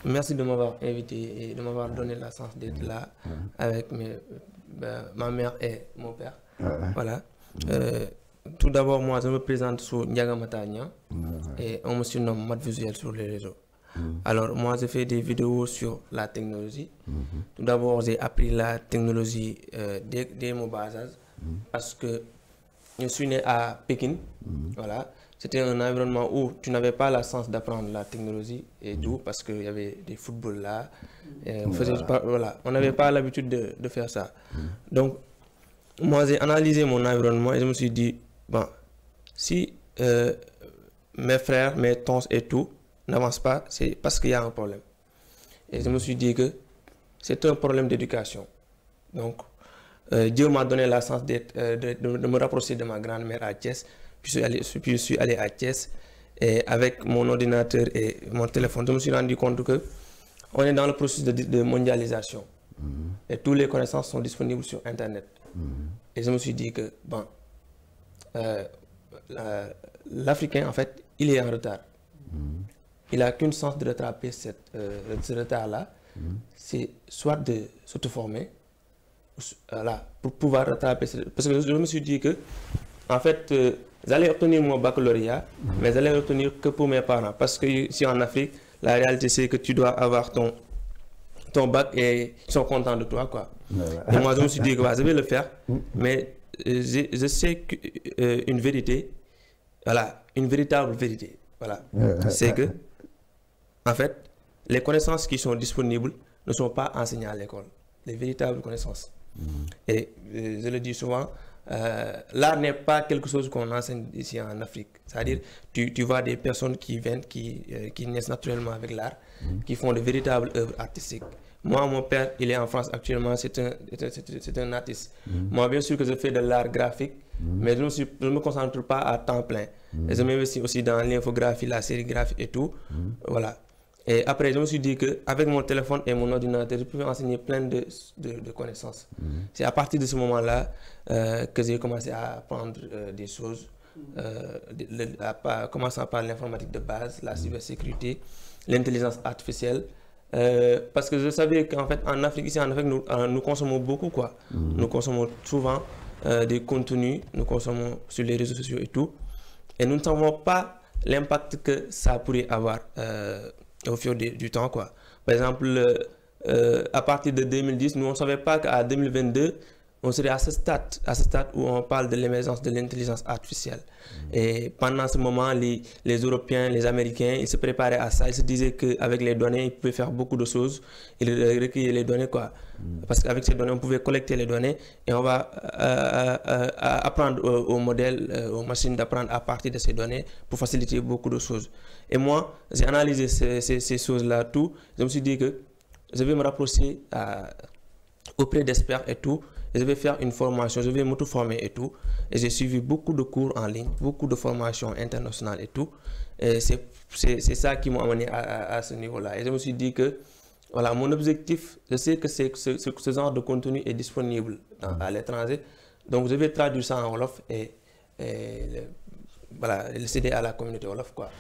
Merci de m'avoir invité et de m'avoir donné la chance d'être là avec ma mère et mon père. Voilà. Tout d'abord, moi, je me présente sous Ndiaga Matagna et on me surnomme Mat Visuel sur les réseaux. Alors, moi, je fais des vidéos sur la technologie. Tout d'abord, j'ai appris la technologie dès mon bas âge parce que je suis né à Pékin. Voilà. C'était un environnement où tu n'avais pas la chance d'apprendre la technologie et tout parce qu'il y avait des footballs là. On n'avait pas l'habitude de faire ça. Donc, moi, j'ai analysé mon environnement et je me suis dit, bon, si mes frères, mes tantes et tout n'avancent pas, c'est parce qu'il y a un problème. Et je me suis dit que c'est un problème d'éducation. Donc, Dieu m'a donné la chance de me rapprocher de ma grand-mère à Thiès. Puis je suis allé à Thiès et avec mon ordinateur et mon téléphone, je me suis rendu compte que on est dans le processus de mondialisation. Et toutes les connaissances sont disponibles sur Internet. Et je me suis dit que, bon, l'Africain, en fait, il est en retard. Il n'a qu'une chance de rattraper ce retard-là. C'est soit de s'auto-former, pour pouvoir rattraper. Parce que je me suis dit que, en fait, j'allais obtenir mon baccalauréat, mais j'allais l'obtenir que pour mes parents. Parce que ici en Afrique, la réalité c'est que tu dois avoir ton bac et ils sont contents de toi, quoi. Et moi, je me suis dit que je vais le faire, mais je sais qu'une vérité, voilà, une véritable vérité, voilà, c'est que, en fait, les connaissances qui sont disponibles ne sont pas enseignées à l'école, les véritables connaissances. Et je le dis souvent, l'art n'est pas quelque chose qu'on enseigne ici en Afrique. C'est-à-dire, tu vois des personnes qui viennent, qui naissent naturellement avec l'art, qui font de véritables œuvres artistiques. Moi, mon père, il est en France actuellement, c'est un artiste. Moi, bien sûr que je fais de l'art graphique, mais je ne me concentre pas à temps plein. Et je m'investis aussi dans l'infographie, la sérigraphie et tout. Voilà. Et après, je me suis dit qu'avec mon téléphone et mon ordinateur, je pouvais enseigner plein de connaissances. C'est à partir de ce moment-là que j'ai commencé à apprendre des choses, commençant par l'informatique de base, la cybersécurité, l'intelligence artificielle. Parce que je savais qu'en fait, en Afrique, ici en Afrique, nous consommons beaucoup, quoi. Nous consommons souvent des contenus, nous consommons sur les réseaux sociaux et tout. Et nous ne savons pas l'impact que ça pourrait avoir au fil du temps, quoi. Par exemple, à partir de 2010, nous on ne savait pas qu'à 2022, on serait à ce stade où on parle de l'émergence de l'intelligence artificielle. Et pendant ce moment, les Européens, les Américains, ils se préparaient à ça. Ils se disaient qu'avec les données, ils pouvaient faire beaucoup de choses. Ils recueillaient les données, quoi. Parce qu'avec ces données, on pouvait collecter les données et on va apprendre aux modèles, aux machines d'apprendre à partir de ces données pour faciliter beaucoup de choses. Et moi, j'ai analysé ces choses-là, tout. Je me suis dit que je vais me rapprocher auprès d'experts et tout. Et je vais faire une formation, je vais m'auto-former et tout. Et j'ai suivi beaucoup de cours en ligne, beaucoup de formations internationales et tout. Et c'est ça qui m'a amené à ce niveau-là. Et je me suis dit que, voilà, mon objectif, je sais que ce genre de contenu est disponible à l'étranger. Donc je vais traduire ça en Wolof et voilà, le céder à la communauté Wolof, quoi.